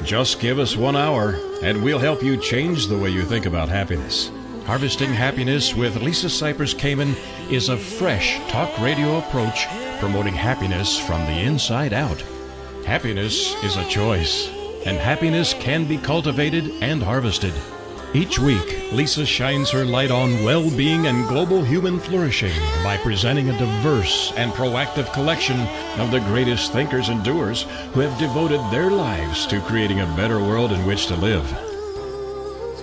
Just give us 1 hour, and we'll help you change the way you think about happiness. Harvesting Happiness with Lisa Cypers Kamen is a fresh talk radio approach promoting happiness from the inside out. Happiness is a choice, and happiness can be cultivated and harvested. Each week, Lisa shines her light on well-being and global human flourishing by presenting a diverse and proactive collection of the greatest thinkers and doers who have devoted their lives to creating a better world in which to live.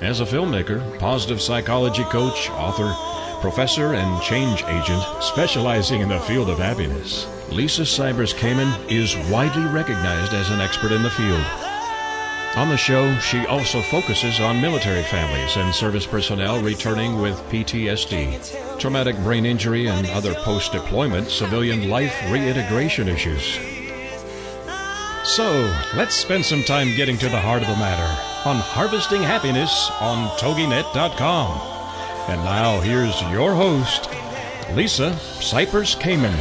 As a filmmaker, positive psychology coach, author, professor, and change agent specializing in the field of happiness, Lisa Cypers Kamen is widely recognized as an expert in the field. On the show, she also focuses on military families and service personnel returning with PTSD, traumatic brain injury, and other post-deployment civilian life reintegration issues. So, let's spend some time getting to the heart of the matter on Harvesting Happiness on TogiNet.com. And now, here's your host, Lisa Cypers Kamen.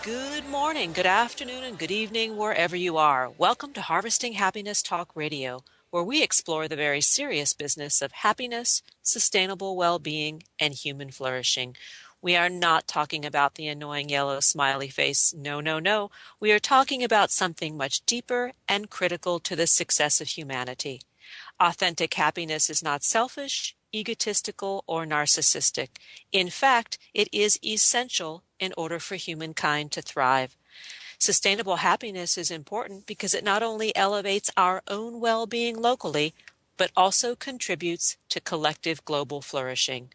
Good morning, good afternoon, and good evening, wherever you are. Welcome to Harvesting Happiness Talk Radio, where we explore the very serious business of happiness, sustainable well-being, and human flourishing. We are not talking about the annoying yellow smiley face. No, no, no. We are talking about something much deeper and critical to the success of humanity. Authentic happiness is not selfish, egotistical, or narcissistic. In fact, it is essential in order for humankind to thrive. Sustainable happiness is important because it not only elevates our own well-being locally, but also contributes to collective global flourishing.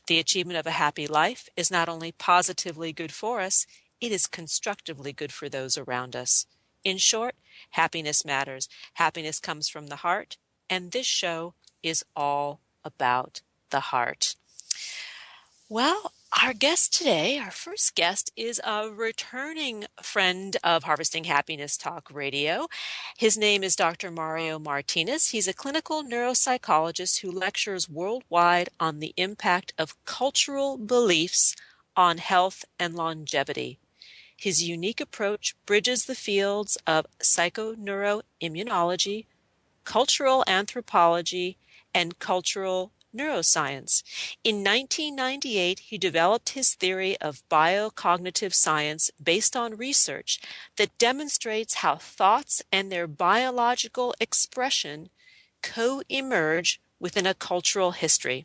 The achievement of a happy life is not only positively good for us, it is constructively good for those around us. In short, happiness matters. Happiness comes from the heart, and this show is all about the heart. Well, our guest today, our first guest, is a returning friend of Harvesting Happiness Talk Radio. His name is Dr. Mario Martinez. He's a clinical neuropsychologist who lectures worldwide on the impact of cultural beliefs on health and longevity. His unique approach bridges the fields of psychoneuroimmunology, cultural anthropology, and cultural neuroscience. In 1998, he developed his theory of biocognitive science based on research that demonstrates how thoughts and their biological expression co-emerge within a cultural history.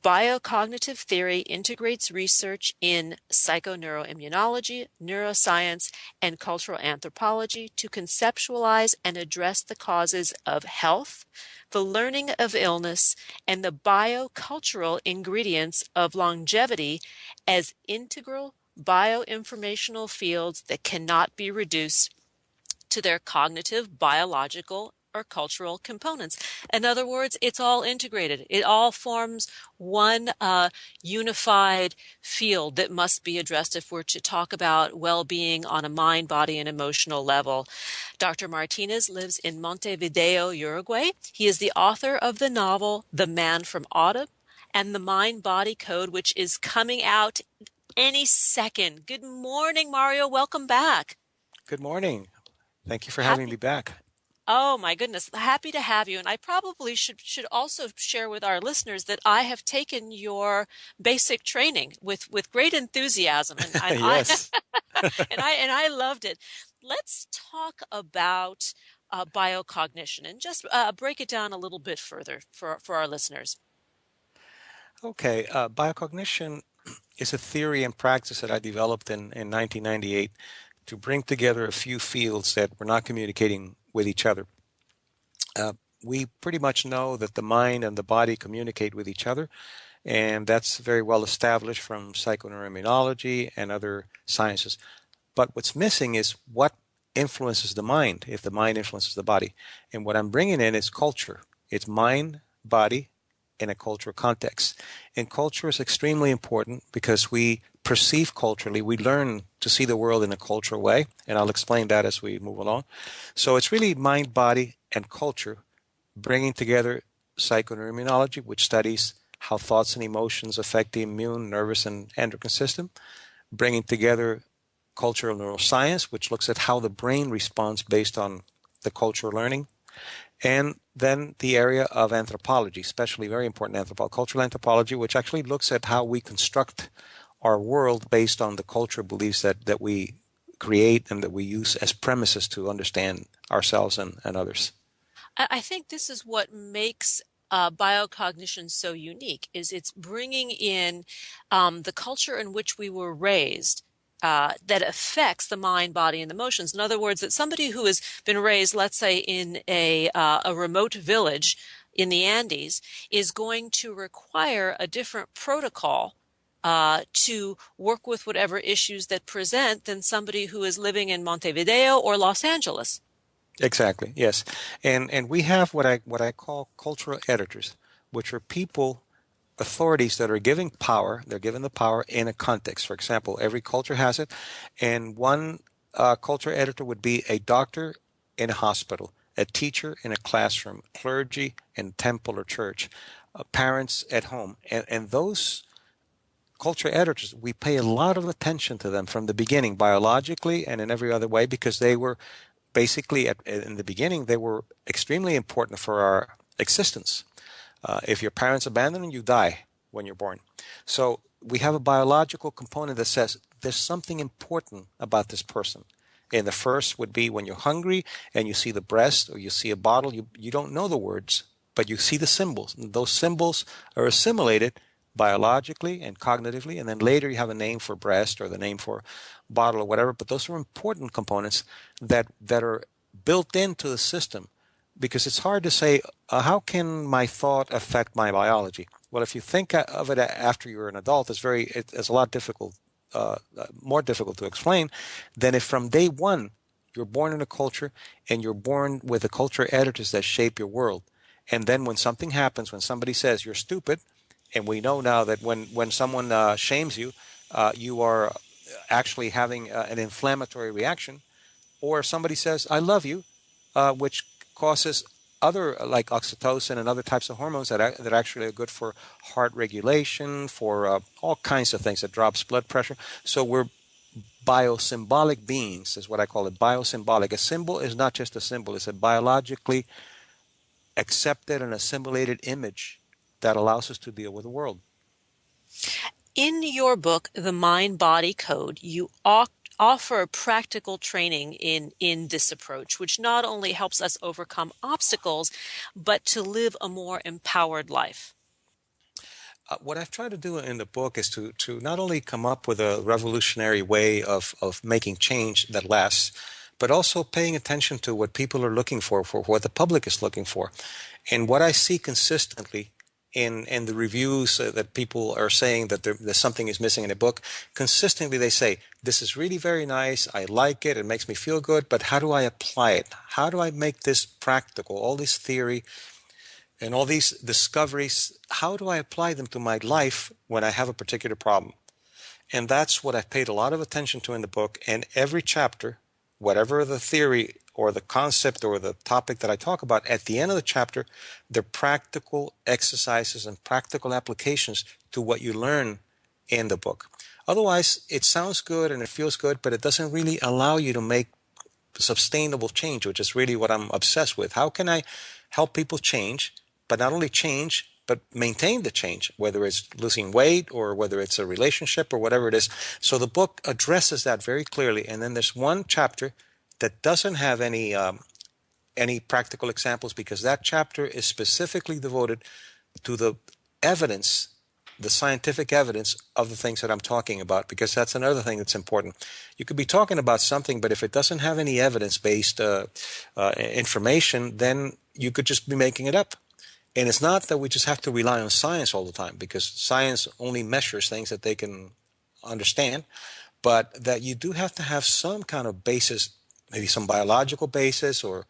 Biocognitive theory integrates research in psychoneuroimmunology, neuroscience, and cultural anthropology to conceptualize and address the causes of health, the learning of illness, and the biocultural ingredients of longevity as integral bioinformational fields that cannot be reduced to their cognitive, biological, or cultural components. In other words, it's all integrated. It all forms one unified field that must be addressed if we're to talk about well-being on a mind, body, and emotional level. Dr. Martinez lives in Montevideo, Uruguay. He is the author of the novel The Man from Autumn and The Mind-Body Code, which is coming out any second. Good morning, Mario. Welcome back. Good morning. Thank you for having me back. Oh, my goodness. Happy to have you. And I probably should also share with our listeners that I have taken your basic training with great enthusiasm. And Yes. I loved it. Let's talk about biocognition and just break it down a little bit further for our listeners. Okay. Biocognition is a theory and practice that I developed in 1998 to bring together a few fields that were not communicating with each other. We pretty much know that the mind and the body communicate with each other, and that's very well established from psychoneuroimmunology and other sciences. But what's missing is what influences the mind, if the mind influences the body. And what I'm bringing in is culture. It's mind, body, in a cultural context. And culture is extremely important because we perceive culturally, we learn to see the world in a cultural way, and I'll explain that as we move along. So it's really mind, body, and culture bringing together psychoneuroimmunology, which studies how thoughts and emotions affect the immune, nervous, and endocrine system, bringing together cultural neuroscience, which looks at how the brain responds based on the cultural learning. And then the area of anthropology, especially very important cultural anthropology, which actually looks at how we construct our world based on the cultural beliefs that we create and that we use as premises to understand ourselves and others. I think this is what makes biocognition so unique, is it's bringing in the culture in which we were raised that affects the mind, body, and emotions. In other words, that somebody who has been raised, let's say, in a remote village in the Andes is going to require a different protocol to work with whatever issues that present than somebody who is living in Montevideo or Los Angeles. Exactly. Yes, and we have what I call cultural editors, which are people, authorities that are giving power. They're given the power in a context. For example, every culture has it, and one culture editor would be a doctor in a hospital, a teacher in a classroom, clergy in temple or church, parents at home, and those culture editors, we pay a lot of attention to them from the beginning, biologically and in every other way, because they were basically, in the beginning, they were extremely important for our existence. If your parents abandon you, you die when you're born. So we have a biological component that says there's something important about this person. And the first would be when you're hungry and you see the breast or you see a bottle, you don't know the words, but you see the symbols. And those symbols are assimilated biologically and cognitively, and then later you have a name for breast or the name for bottle or whatever, but those are important components that are built into the system, because it's hard to say, how can my thought affect my biology? Well, if you think of it after you're an adult, it's a lot more difficult to explain than if from day one you're born in a culture and you're born with the culture editors that shape your world. And then when something happens, when somebody says you're stupid, and we know now that when someone shames you, you are actually having an inflammatory reaction. Or if somebody says, I love you, which causes other, like oxytocin and other types of hormones that actually are good for heart regulation, for all kinds of things, that drops blood pressure. So we're biosymbolic beings, is what I call it, biosymbolic. A symbol is not just a symbol, it's a biologically accepted and assimilated image that allows us to deal with the world. In your book, The Mind-Body Code, you offer practical training in this approach, which not only helps us overcome obstacles, but to live a more empowered life. What I've tried to do in the book is to not only come up with a revolutionary way of making change that lasts, but also paying attention to what people are looking for what the public is looking for. And what I see consistently in the reviews that people are saying that there's something is missing in a book, consistently they say, this is really very nice, I like it, it makes me feel good, but how do I apply it? How do I make this practical? All this theory and all these discoveries, how do I apply them to my life when I have a particular problem? And that's what I've paid a lot of attention to in the book. And every chapter, whatever the theory or the concept or the topic that I talk about, at the end of the chapter, they're practical exercises and practical applications to what you learn in the book. Otherwise, it sounds good and it feels good, but it doesn't really allow you to make sustainable change, which is really what I'm obsessed with. How can I help people change, but not only change, but maintain the change, whether it's losing weight or whether it's a relationship or whatever it is. So the book addresses that very clearly. And then there's one chapter that doesn't have any practical examples, because that chapter is specifically devoted to the evidence, the scientific evidence of the things that I'm talking about, because that's another thing that's important. You could be talking about something, but if it doesn't have any evidence-based information, then you could just be making it up. And it's not that we just have to rely on science all the time, because science only measures things that they can understand, but that you do have to have some kind of basis, maybe some biological basis or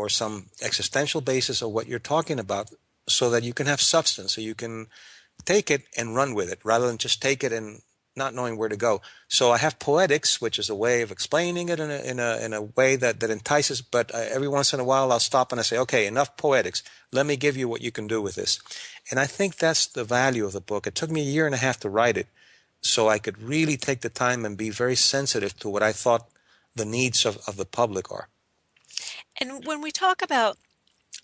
some existential basis of what you're talking about, so that you can have substance, so you can take it and run with it, rather than just take it and not knowing where to go. So I have poetics, which is a way of explaining it in a way that entices, but every once in a while I'll stop and I say, okay, enough poetics. Let me give you what you can do with this. And I think that's the value of the book. It took me 1.5 years to write it, so I could really take the time and be very sensitive to what I thought the needs of the public are. And when we talk about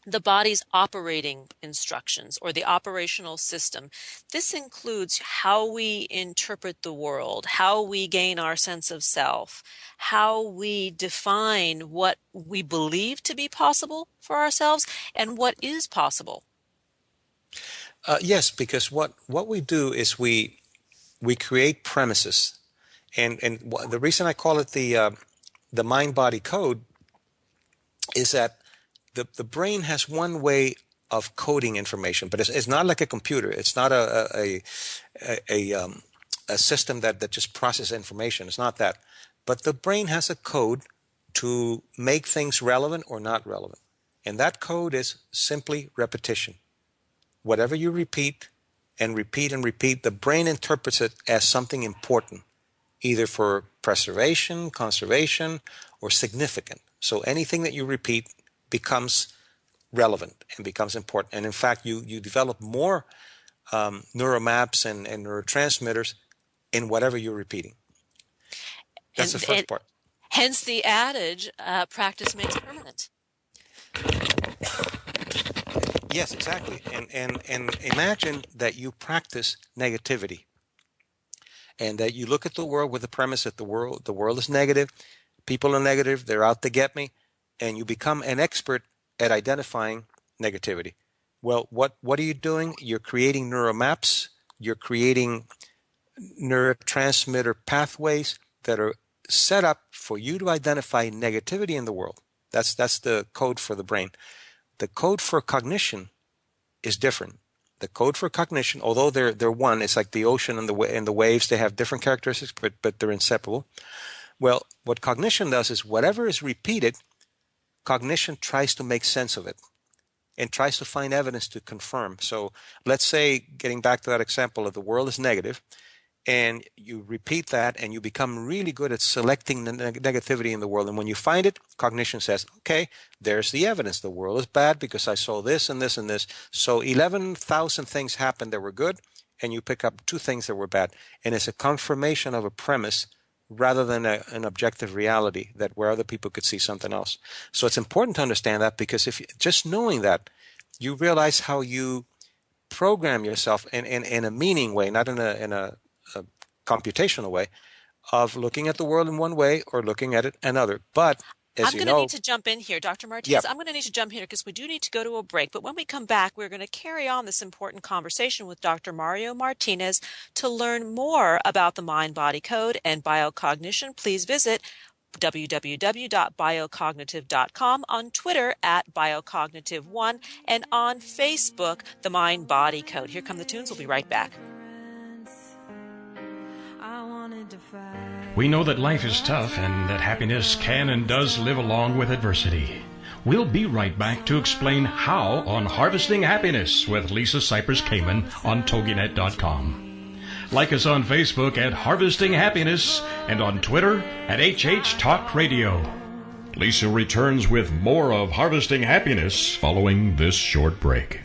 the body's operating instructions or the operational system, this includes how we interpret the world, how we gain our sense of self, how we define what we believe to be possible for ourselves and what is possible. Yes, because what we do is we create premises, and the reason I call it the mind-body code is that the brain has one way of coding information, but it's not like a computer. It's not a system that just processes information. It's not that. But the brain has a code to make things relevant or not relevant. And that code is simply repetition. Whatever you repeat and repeat and repeat, the brain interprets it as something important, either for preservation, conservation, or significant. So anything that you repeat becomes relevant and becomes important. And in fact, you develop more neuromaps and neurotransmitters in whatever you're repeating. That's the first part. Hence the adage, practice makes permanent. Yes, exactly. And imagine that you practice negativity and that you look at the world with the premise that the world is negative, people are negative, they're out to get me, and you become an expert at identifying negativity. Well, what are you doing? You're creating neuromaps, you're creating neurotransmitter pathways that are set up for you to identify negativity in the world. That's the code for the brain. The code for cognition is different. The code for cognition, although they're one, it's like the ocean and the waves, they have different characteristics, but they're inseparable. Well, what cognition does is whatever is repeated, cognition tries to make sense of it and tries to find evidence to confirm. So let's say, getting back to that example of the world is negative, and you repeat that and you become really good at selecting the negativity in the world. And when you find it, cognition says, okay, there's the evidence. The world is bad because I saw this and this and this. So 11,000 things happened that were good, and you pick up 2 things that were bad. And it's a confirmation of a premise rather than an objective reality that where other people could see something else. So it's important to understand that, because if just knowing that, you realize how you program yourself in a meaning way, not in a computational way, of looking at the world in one way or looking at it another. But as I'm going to need to jump in here, Dr. Martinez. Yeah. I'm going to need to jump in here because we do need to go to a break. But when we come back, we're going to carry on this important conversation with Dr. Mario Martinez. To learn more about the mind-body code and biocognition, please visit www.biocognitive.com, on Twitter at biocognitive1, and on Facebook, the mind-body code. Here come the tunes. We'll be right back. We know that life is tough and that happiness can and does live along with adversity. We'll be right back to explain how on Harvesting Happiness with Lisa Cypers Kamen on TogiNet.com. Like us on Facebook at Harvesting Happiness and on Twitter at HH Talk Radio. Lisa returns with more of Harvesting Happiness following this short break.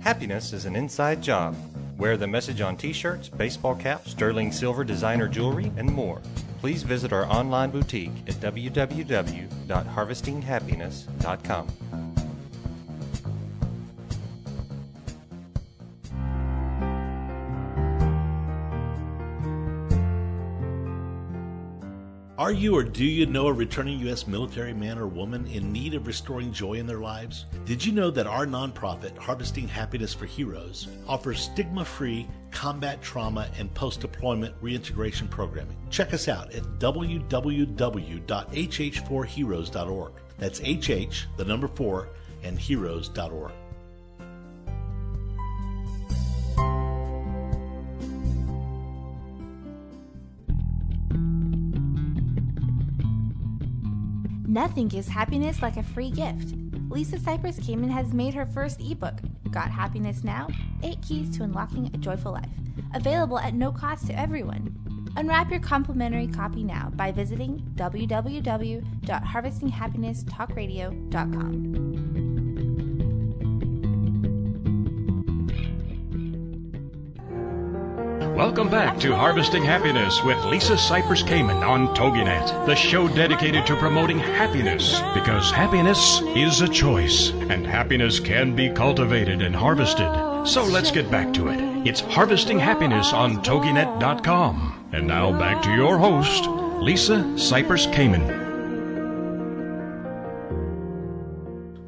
Happiness is an inside job. Wear the message on t-shirts, baseball caps, sterling silver designer jewelry, and more. Please visit our online boutique at www.harvestinghappiness.com. Are you or do you know a returning U.S. military man or woman in need of restoring joy in their lives? Did you know that our nonprofit, Harvesting Happiness for Heroes, offers stigma-free combat trauma and post-deployment reintegration programming? Check us out at www.hh4heroes.org. That's HH, the number 4, and heroes.org. Nothing gives happiness like a free gift. Lisa Cypers Kamen has made her first ebook, Got Happiness Now? 8 Keys to Unlocking a Joyful Life, available at no cost to everyone. Unwrap your complimentary copy now by visiting www.harvestinghappinesstalkradio.com. Welcome back to Harvesting Happiness with Lisa Cypers Kamen on TogiNet, the show dedicated to promoting happiness, because happiness is a choice, and happiness can be cultivated and harvested. So let's get back to it. It's Harvesting Happiness on TogiNet.com. And now back to your host, Lisa Cypers Kamen.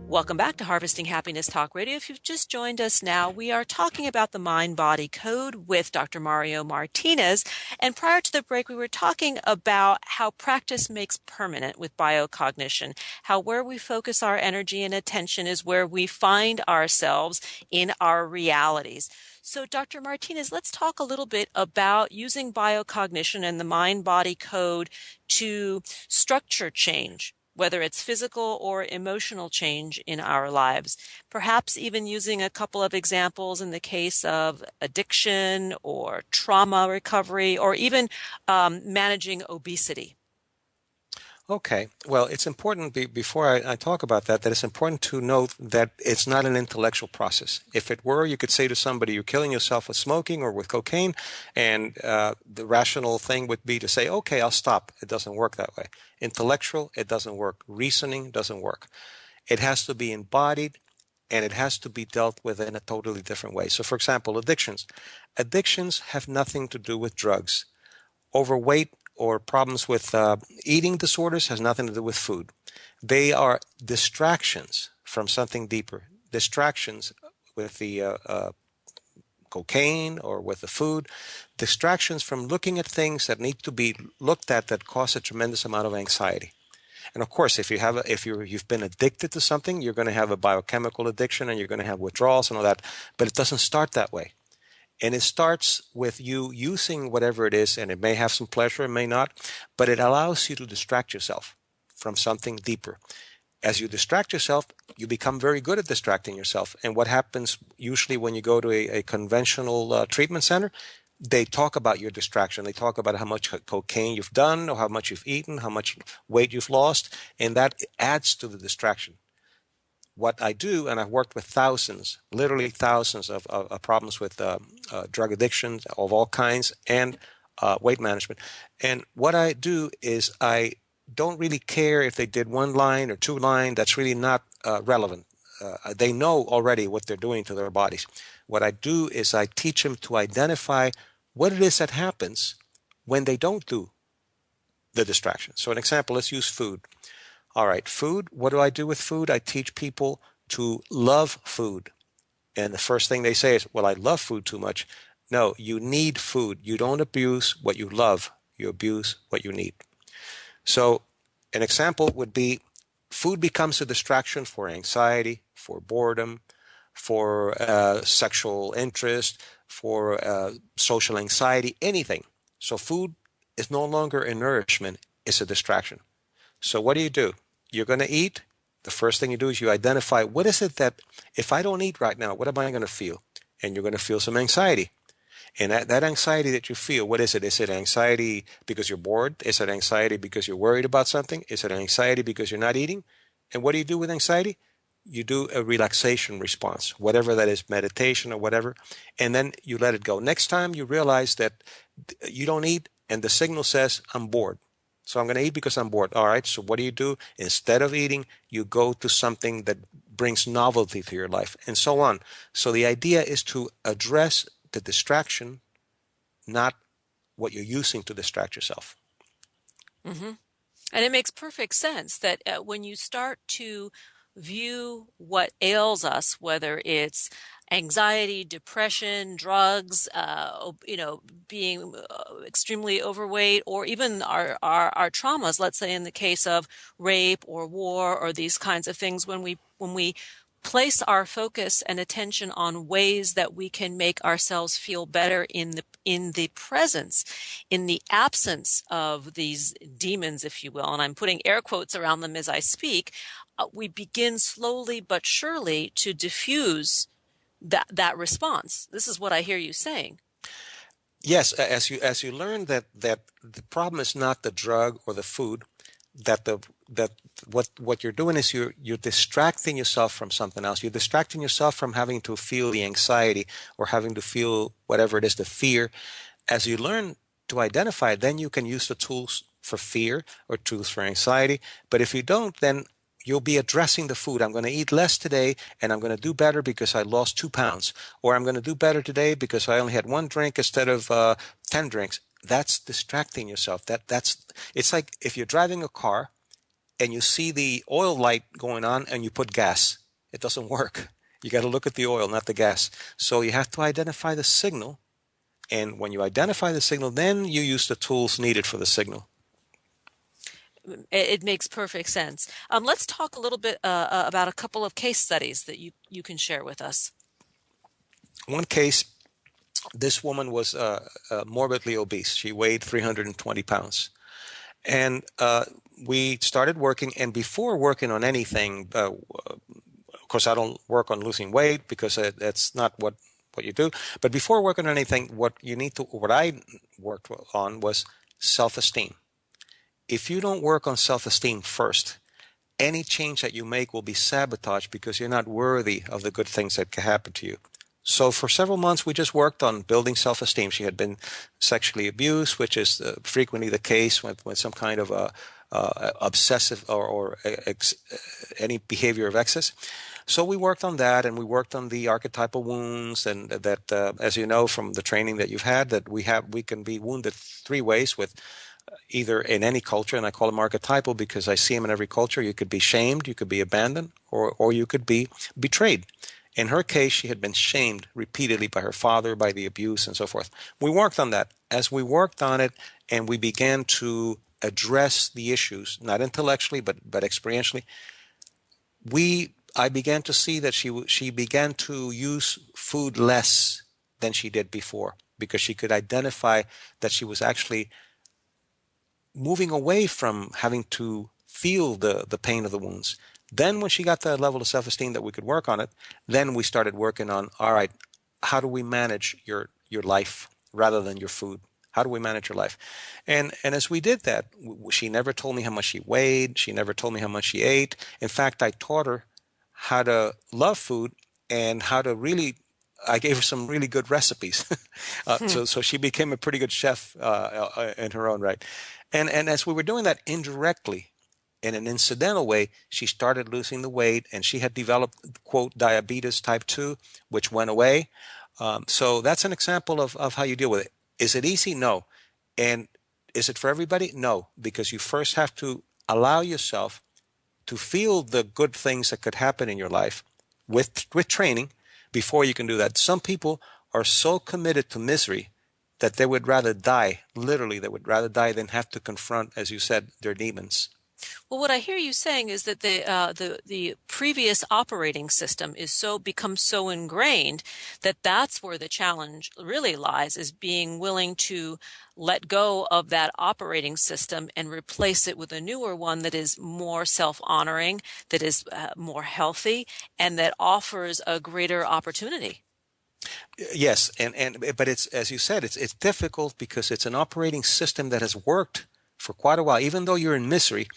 Welcome back to Harvesting Happiness Talk Radio. If you've just joined us now, we are talking about the mind-body code with Dr. Mario Martinez. And prior to the break, we were talking about how practice makes permanent with biocognition, how where we focus our energy and attention is where we find ourselves in our realities. So, Dr. Martinez, let's talk a little bit about using biocognition and the mind-body code to structure change, whether it's physical or emotional change in our lives. Perhaps even using a couple of examples in the case of addiction or trauma recovery, or even managing obesity. Okay. Well, it's important, before I talk about that it's important to note that it's not an intellectual process. If it were, you could say to somebody, you're killing yourself with smoking or with cocaine, and the rational thing would be to say, okay, I'll stop. It doesn't work that way. Intellectual, it doesn't work. Reasoning doesn't work. It has to be embodied, and it has to be dealt with in a totally different way. So, for example, addictions. Addictions have nothing to do with drugs. Overweight or problems with eating disorders has nothing to do with food. They are distractions from something deeper. Distractions with the cocaine or with the food. Distractions from looking at things that need to be looked at that cause a tremendous amount of anxiety. And of course, if you've been addicted to something, you're going to have a biochemical addiction and you're going to have withdrawals and all that. But it doesn't start that way. And it starts with you using whatever it is, and it may have some pleasure, it may not, but it allows you to distract yourself from something deeper. As you distract yourself, you become very good at distracting yourself. And what happens usually when you go to a conventional treatment center, they talk about your distraction. They talk about how much cocaine you've done, or how much you've eaten, how much weight you've lost, and that adds to the distraction. What I do, and I've worked with thousands, literally thousands of problems with drug addictions of all kinds and weight management. And what I do is I don't really care if they did one line or two line. That's really not relevant. They know already what they're doing to their bodies. What I do is I teach them to identify what it is that happens when they don't do the distraction. So an example, let's use food. All right, food. What do I do with food? I teach people to love food. And the first thing they say is, well, I love food too much. No, you need food. You don't abuse what you love. You abuse what you need. So an example would be food becomes a distraction for anxiety, for boredom, for sexual interest, for social anxiety, anything. So food is no longer a nourishment. It's a distraction. So what do? You're going to eat. The first thing you do is you identify, what is it that if I don't eat right now, what am I going to feel? And you're going to feel some anxiety. And that anxiety that you feel, what is it? Is it anxiety because you're bored? Is it anxiety because you're worried about something? Is it anxiety because you're not eating? And what do you do with anxiety? You do a relaxation response, whatever that is, meditation or whatever, and then you let it go. Next time you realize that you don't eat and the signal says, I'm bored. So I'm going to eat because I'm bored. All right, so what do? Instead of eating, you go to something that brings novelty to your life, and so on. So the idea is to address the distraction, not what you're using to distract yourself. Mm-hmm. And it makes perfect sense that when you start to view what ails us, whether it's anxiety, depression, drugs, being extremely overweight, or even our traumas, let's say in the case of rape or war or these kinds of things, when we place our focus and attention on ways that we can make ourselves feel better in the presence, in the absence of these demons, if you will, and I'm putting air quotes around them as I speak, we begin slowly but surely to diffuse that response. This is what I hear you saying. Yes, as you learn that the problem is not the drug or the food, that what you're doing is you're distracting yourself from something else. You're distracting yourself from having to feel the anxiety or having to feel whatever it is, the fear. as you learn to identify, then you can use the tools for fear or tools for anxiety. But if you don't, then you'll be addressing the food. I'm going to eat less today, and I'm going to do better because I lost 2 pounds. Or I'm going to do better today because I only had 1 drink instead of 10 drinks. That's distracting yourself. It's like if you're driving a car and you see the oil light going on and you put gas. It doesn't work. You got to look at the oil, not the gas. So you have to identify the signal. And when you identify the signal, then you use the tools needed for the signal. It makes perfect sense. Let's talk a little bit about a couple of case studies that you can share with us. One case, this woman was morbidly obese. She weighed 320 pounds. And we started working. And before working on anything, of course, I don't work on losing weight because that's not what you do. But before working on anything, what I worked on was self-esteem. If you don't work on self-esteem first, any change that you make will be sabotaged because you're not worthy of the good things that can happen to you. So for several months, we just worked on building self-esteem. She had been sexually abused, which is frequently the case with some kind of obsessive or any behavior of excess. So we worked on that, and we worked on the archetypal wounds, and that, as you know from the training that you've had, that we can be wounded 3 ways with either in any culture, and I call them archetypal because I see them in every culture. You could be shamed, you could be abandoned, or you could be betrayed. In her case, she had been shamed repeatedly by her father, by the abuse, and so forth. We worked on that. As we worked on it and we began to address the issues, not intellectually, but experientially, I began to see that she began to use food less than she did before because she could identify that she was actually moving away from having to feel the pain of the wounds. Then when she got to that level of self-esteem that we could work on it, then we started working on, all right, how do we manage your life rather than your food? How do we manage your life? And as we did that, she never told me how much she weighed. She never told me how much she ate. In fact, I taught her how to love food and how to really, I gave her some really good recipes. So she became a pretty good chef in her own right. And as we were doing that indirectly, in an incidental way, she started losing the weight, and she had developed, quote, diabetes type 2, which went away. So that's an example of how you deal with it. Is it easy? No. And is it for everybody? No, because you first have to allow yourself to feel the good things that could happen in your life with training before you can do that. Some people are so committed to misery that they would rather die. Literally, they would rather die than have to confront, as you said, their demons. Well, what I hear you saying is that the previous operating system is becomes so ingrained that that's where the challenge really lies, is being willing to let go of that operating system and replace it with a newer one that is more self-honoring, that is more healthy, and that offers a greater opportunity. Yes, but it's, as you said, it's difficult because it's an operating system that has worked for quite a while. Even though you're in misery,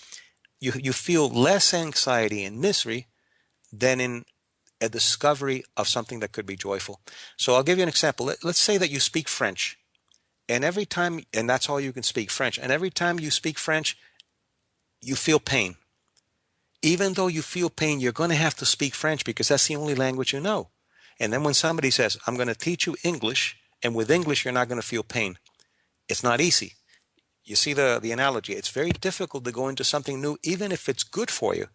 you feel less anxiety and misery than in a discovery of something that could be joyful. So I'll give you an example. Let's say that you speak French, and every time, and that's all you can speak, French, and every time you speak French, you feel pain. Even though you feel pain, you're going to have to speak French because that's the only language you know. And then when somebody says, I'm going to teach you English, and with English you're not going to feel pain, it's not easy. You see the analogy. It's very difficult to go into something new, even if it's good for you,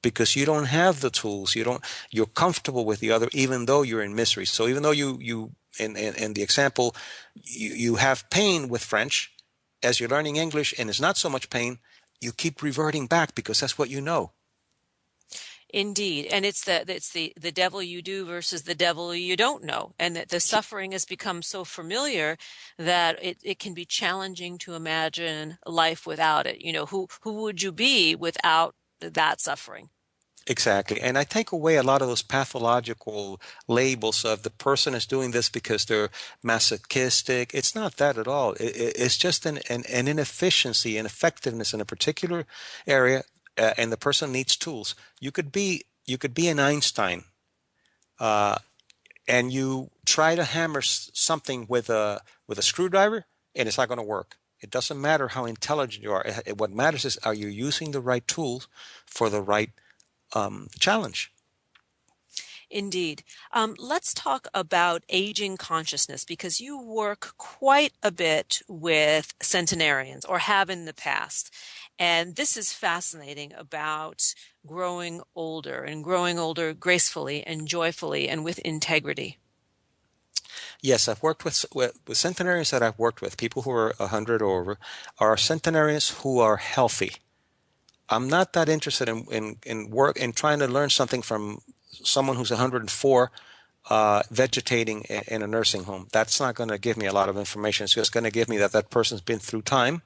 because you don't have the tools. You're comfortable with the other, even though you're in misery. So even though you in the example, you have pain with French, as you're learning English, and it's not so much pain, you keep reverting back because that's what you know. Indeed. And it's the devil you do versus the devil you don't know. And that the suffering has become so familiar that it can be challenging to imagine life without it. Who would you be without that suffering? Exactly. And I take away a lot of those pathological labels of the person is doing this because they're masochistic. It's not that at all. It's just an inefficiency, ineffectiveness in a particular area. And the person needs tools. You could be an Einstein, and you try to hammer something with a with a screwdriver, and it's not going to work. It doesn't matter how intelligent you are. What matters is, are you using the right tools for the right challenge? Indeed. Let's talk about aging consciousness, because you work quite a bit with centenarians, or have in the past. And this is fascinating about growing older, and growing older gracefully and joyfully and with integrity. Yes, I've worked with centenarians that I've worked with, people who are 100 or over, are centenarians who are healthy. I'm not that interested in trying to learn something from someone who's 104 vegetating in a nursing home. That's not going to give me a lot of information. It's just going to give me that person's been through time,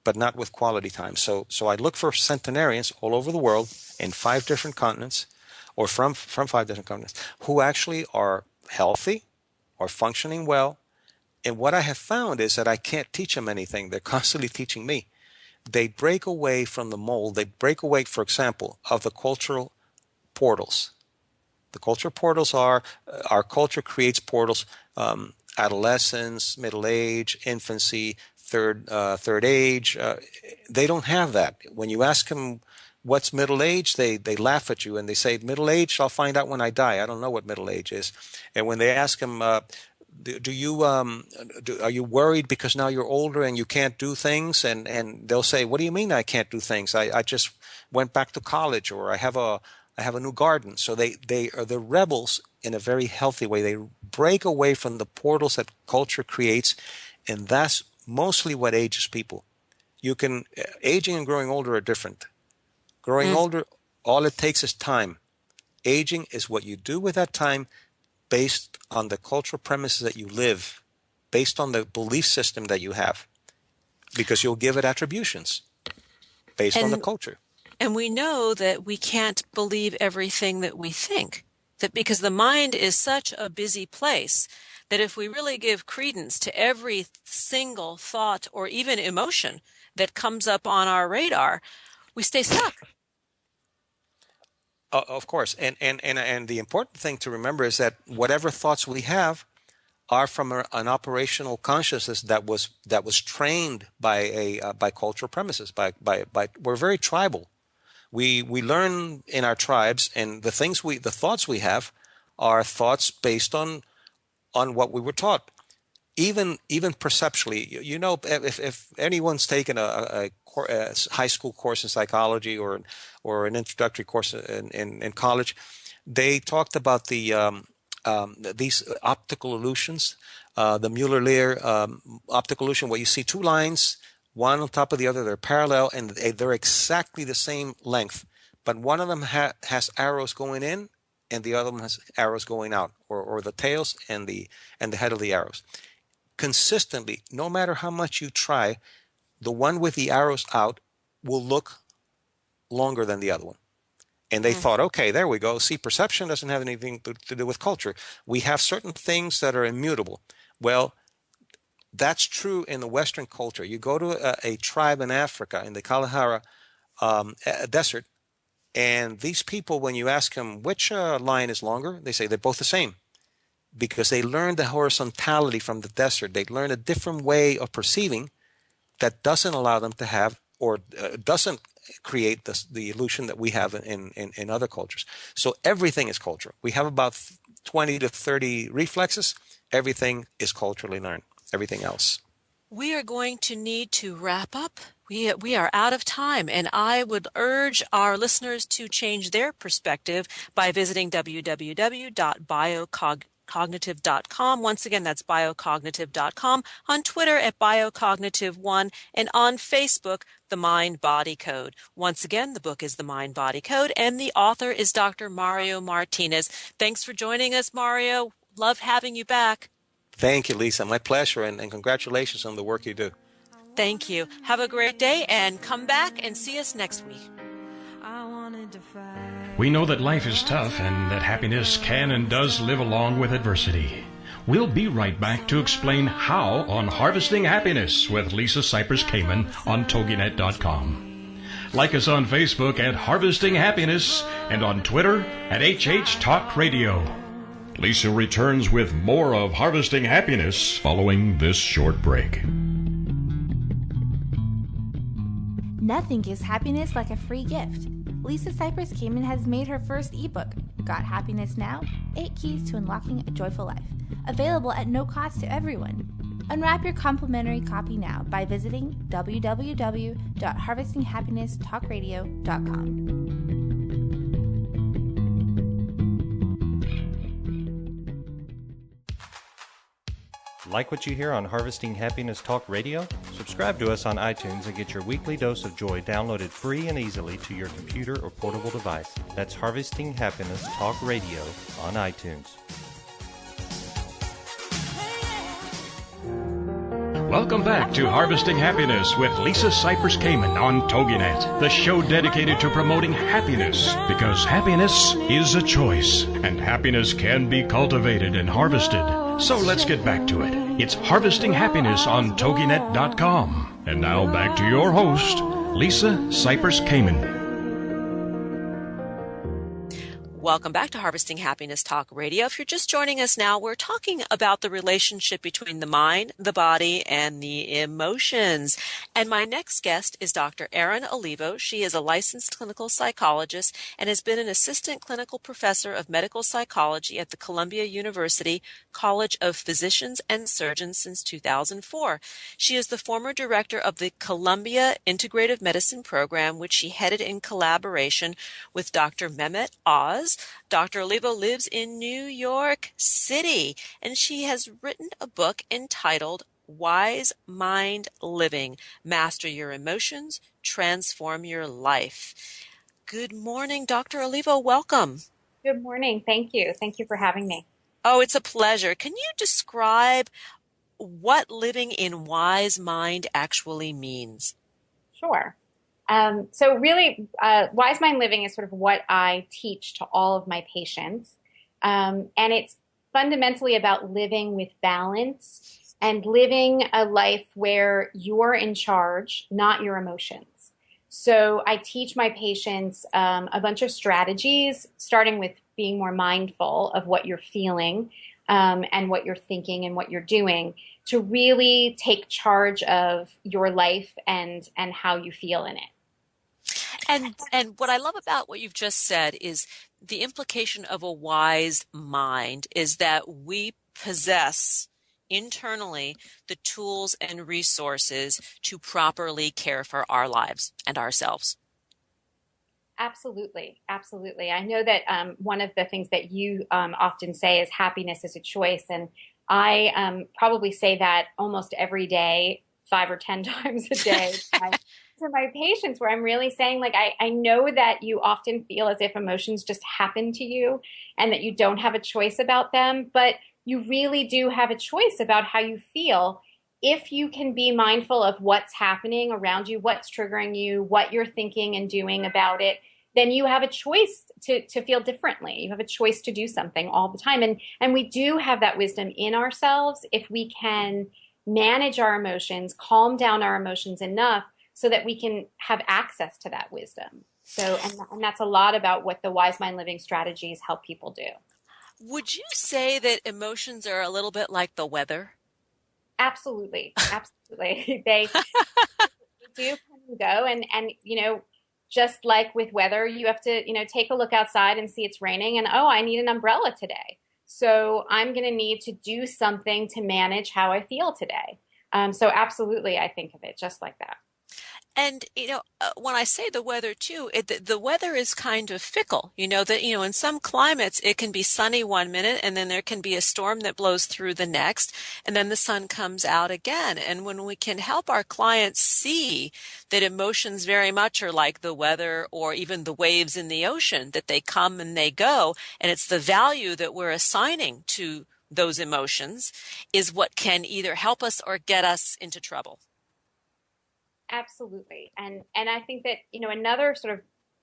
but not with quality time. So I look for centenarians all over the world in 5 different continents, or from 5 different continents, who actually are healthy, are functioning well. And what I have found is that I can't teach them anything. They're constantly teaching me. They break away from the mold. They break away, for example, of the cultural portals. The cultural portals are, our culture creates portals, adolescence, middle age, infancy, third age. They don't have that. When you ask them what's middle age, they laugh at you and they say, middle age, I'll find out when I die. I don't know what middle age is. And when they ask them, are you worried because now you're older and you can't do things? And they'll say, what do you mean I can't do things? I just went back to college, or I have a new garden. So they are the rebels in a very healthy way. They break away from the portals that culture creates, and that's mostly what ages people. Aging and growing older are different. Growing older, all it takes is time. Aging is what you do with that time, based on the cultural premises that you live, based on the belief system that you have, because you'll give it attributions based on the culture. And we know that we can't believe everything that we think, that because the mind is such a busy place, that if we really give credence to every single thought or even emotion that comes up on our radar, we stay stuck. Of course. And the important thing to remember is that whatever thoughts we have are from an operational consciousness that was trained by cultural premises. We're very tribal. We learn in our tribes, and the thoughts we have are thoughts based on what we were taught. Even perceptually, if anyone's taken a high school course in psychology or an introductory course in college, they talked about these optical illusions, the Mueller-Lear optical illusion, where you see 2 lines, one on top of the other, they're parallel, and they're exactly the same length, but one of them has arrows going in, and the other one has arrows going out, or the tails and the head of the arrows. Consistently, no matter how much you try, the one with the arrows out will look longer than the other one. And they thought, okay, there we go. See, perception doesn't have anything to do with culture. We have certain things that are immutable. Well, that's true in the Western culture. You go to a tribe in Africa, in the Kalahari desert, and these people, when you ask them which line is longer, they say they're both the same, because they learned the horizontality from the desert. They learned a different way of perceiving that doesn't allow them to have, or doesn't create the illusion that we have in other cultures. So everything is cultural. We have about 20 to 30 reflexes. Everything is culturally learned. Everything else. We are going to need to wrap up. We are out of time, and I would urge our listeners to change their perspective by visiting www.biocognitive.com. Once again, that's biocognitive.com. On Twitter at biocognitive1, and on Facebook, The Mind Body Code. Once again, the book is The Mind Body Code, and the author is Dr. Mario Martinez. Thanks for joining us, Mario. Love having you back. Thank you, Lisa. My pleasure, and congratulations on the work you do. Thank you. Have a great day, and come back and see us next week. We know that life is tough and that happiness can and does live along with adversity. We'll be right back to explain how on Harvesting Happiness with Lisa Cypers Kamen on TogiNet.com. Like us on Facebook at Harvesting Happiness and on Twitter at HH Talk Radio. Lisa returns with more of Harvesting Happiness following this short break. Nothing gives happiness like a free gift. Lisa Cypers Kamen has made her first ebook, Got Happiness Now? 8 Keys to Unlocking a Joyful Life, available at no cost to everyone. Unwrap your complimentary copy now by visiting www.harvestinghappinesstalkradio.com. Like what you hear on Harvesting Happiness Talk Radio? Subscribe to us on iTunes and get your weekly dose of joy downloaded free and easily to your computer or portable device. That's Harvesting Happiness Talk Radio on iTunes. Welcome back to Harvesting Happiness with Lisa Cypers Kamen on TogiNet, the show dedicated to promoting happiness, because happiness is a choice, and happiness can be cultivated and harvested. So let's get back to it. It's Harvesting Happiness on TogiNet.com. And now back to your host, Lisa Cypers Kamen. Welcome back to Harvesting Happiness Talk Radio. If you're just joining us now, we're talking about the relationship between the mind, the body, and the emotions. And my next guest is Dr. Erin Olivo. She is a licensed clinical psychologist and has been an assistant clinical professor of medical psychology at the Columbia University College of Physicians and Surgeons since 2004. She is the former director of the Columbia Integrative Medicine Program, which she headed in collaboration with Dr. Mehmet Oz. Dr. Olivo lives in New York City, and she has written a book entitled Wise Mind Living: Master Your Emotions, Transform Your Life. Good morning, Dr. Olivo. Welcome. Good morning. Thank you. Thank you for having me. Oh, it's a pleasure. Can you describe what living in wise mind actually means? Sure. So really, Wise Mind Living is sort of what I teach to all of my patients. And it's fundamentally about living with balance and living a life where you're in charge, not your emotions. So I teach my patients a bunch of strategies, starting with being more mindful of what you're feeling and what you're thinking and what you're doing, to really take charge of your life and how you feel in it. And what I love about what you've just said is the implication of a wise mind is that we possess internally the tools and resources to properly care for our lives and ourselves. Absolutely. Absolutely. I know that one of the things that you often say is happiness is a choice. And I probably say that almost every day, 5 or 10 times a day. To my patients, where I'm really saying, like, I know that you often feel as if emotions just happen to you and that you don't have a choice about them, but you really do have a choice about how you feel if you can be mindful of what's happening around you, what's triggering you, what you're thinking and doing about it. Then you have a choice to feel differently. You have a choice to do something all the time. And we do have that wisdom in ourselves if we can manage our emotions, calm down our emotions enough so that we can have access to that wisdom. So, and that's a lot about what the Wise Mind Living strategies help people do. Would you say that emotions are a little bit like the weather? Absolutely. Absolutely. They do come and go. And, you know, just like with weather, you have to, you know, take a look outside and see it's raining and, oh, I need an umbrella today. So I'm going to need to do something to manage how I feel today. So absolutely, I think of it just like that. And, you know, when I say the weather too, the weather is kind of fickle, you know, that, you know, in some climates, it can be sunny one minute and then there can be a storm that blows through the next and then the sun comes out again. And when we can help our clients see that emotions very much are like the weather or even the waves in the ocean, that they come and they go, and it's the value that we're assigning to those emotions is what can either help us or get us into trouble. Absolutely. And I think that, you know, another sort of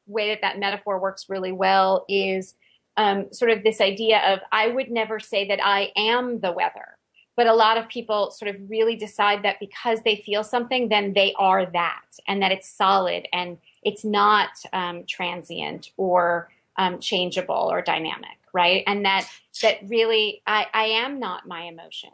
way that metaphor works really well is sort of this idea of, I would never say that I am the weather, but a lot of people sort of really decide that because they feel something, then they are that, and that it's solid and it's not transient or changeable or dynamic, right? And that really, I am not my emotion.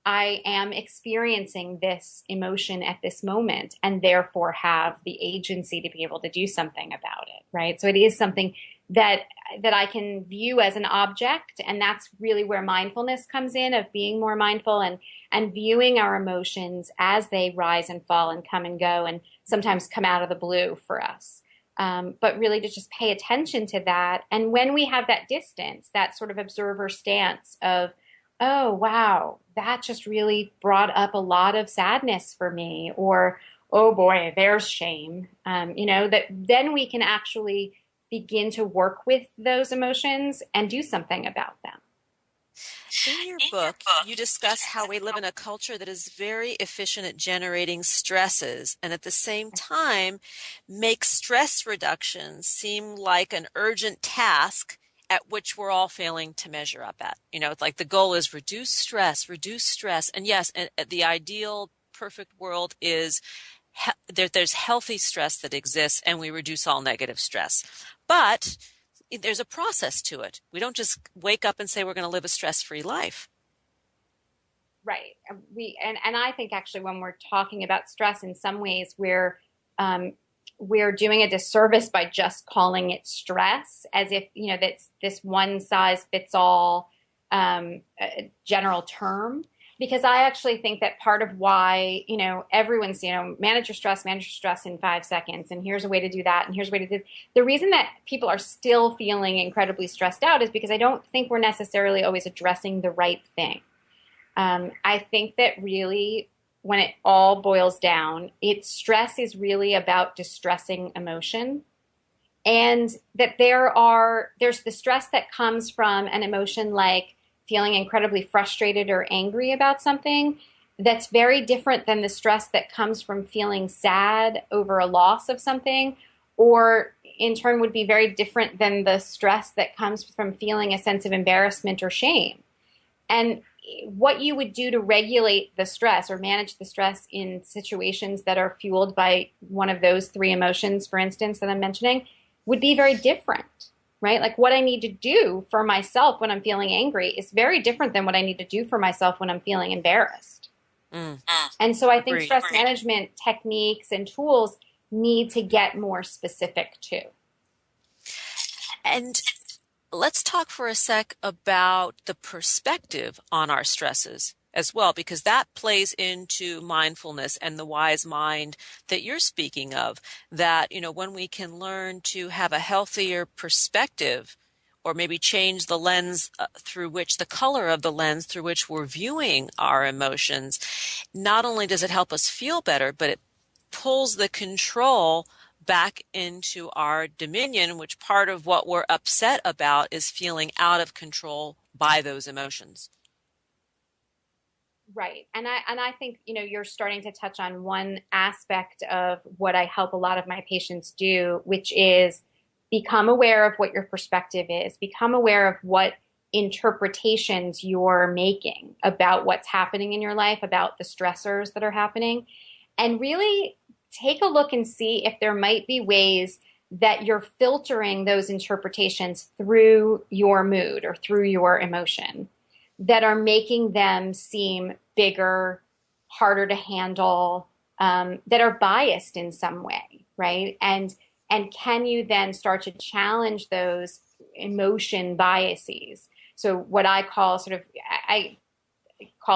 I am experiencing this emotion at this moment and therefore have the agency to be able to do something about it, right? So it is something that I can view as an object, and that's really where mindfulness comes in, of being more mindful and viewing our emotions as they rise and fall and come and go and sometimes come out of the blue for us. But really to just pay attention to that. And when we have that distance, that sort of observer stance of, oh, wow, that just really brought up a lot of sadness for me, or, oh boy, there's shame, that then we can actually begin to work with those emotions and do something about them. In your book, you discuss how we live in a culture that is very efficient at generating stresses, and at the same time makes stress reduction seem like an urgent task at which we're all failing to measure up at. It's like the goal is reduce stress. And yes, the ideal perfect world is there's healthy stress that exists, and we reduce all negative stress. But there's a process to it. We don't just wake up and say we're going to live a stress-free life. Right. And I think actually when we're talking about stress, in some ways we're doing a disservice by just calling it stress, as if that's this one size fits all general term. Because I actually think that part of why, everyone's, manage your stress in 5 seconds, and here's a way to do that, and here's a way to do. The reason that people are still feeling incredibly stressed out is because I don't think we're necessarily always addressing the right thing. I think that really, when it all boils down, stress is really about distressing emotion. And that there's the stress that comes from an emotion like feeling incredibly frustrated or angry about something, that's very different than the stress that comes from feeling sad over a loss of something, or in turn would be very different than the stress that comes from feeling a sense of embarrassment or shame. And what you would do to regulate the stress or manage the stress in situations that are fueled by one of those three emotions, for instance, that I'm mentioning, would be very different. Right? Like what I need to do for myself when I'm feeling angry is very different than what I need to do for myself when I'm feeling embarrassed. And so I think stress management techniques and tools need to get more specific too. And let's talk for a sec about the perspective on our stresses as well, because that plays into mindfulness and the wise mind that you're speaking of, that, when we can learn to have a healthier perspective, or maybe change the lens the color of the lens through which we're viewing our emotions, not only does it help us feel better, but it pulls the control back into our dominion, which part of what we're upset about is feeling out of control by those emotions. Right. And I think, you're starting to touch on one aspect of what I help a lot of my patients do, which is become aware of what your perspective is, become aware of what interpretations you're making about what's happening in your life, about the stressors that are happening, and really take a look and see if there might be ways that you're filtering those interpretations through your mood or through your emotion that are making them seem bigger, harder to handle, that are biased in some way, right? And can you then start to challenge those emotion biases? So what I call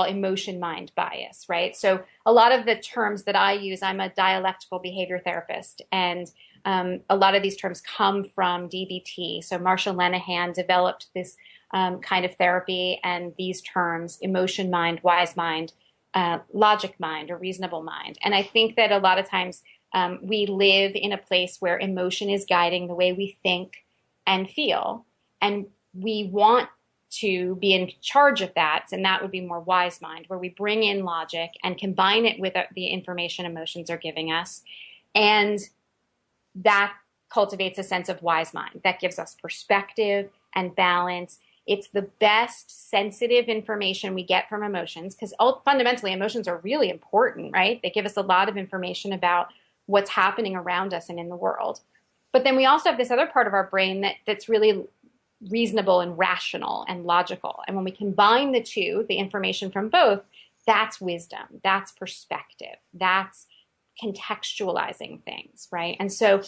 emotion mind bias, right? So a lot of the terms that I use, I'm a dialectical behavior therapist, and a lot of these terms come from DBT. So Marsha Linehan developed this kind of therapy, and these terms, emotion mind, wise mind, logic mind, or reasonable mind. And I think that a lot of times we live in a place where emotion is guiding the way we think and feel, and we want to be in charge of that, and that would be more wise mind, where we bring in logic and combine it with the information emotions are giving us, and that cultivates a sense of wise mind that gives us perspective and balance. It's the best sensitive information we get from emotions, because fundamentally emotions are really important, right? They give us a lot of information about what's happening around us and in the world. But then we also have this other part of our brain that's really reasonable and rational and logical. And when we combine the two, the information from both, that's wisdom, that's perspective, that's contextualizing things, right? And so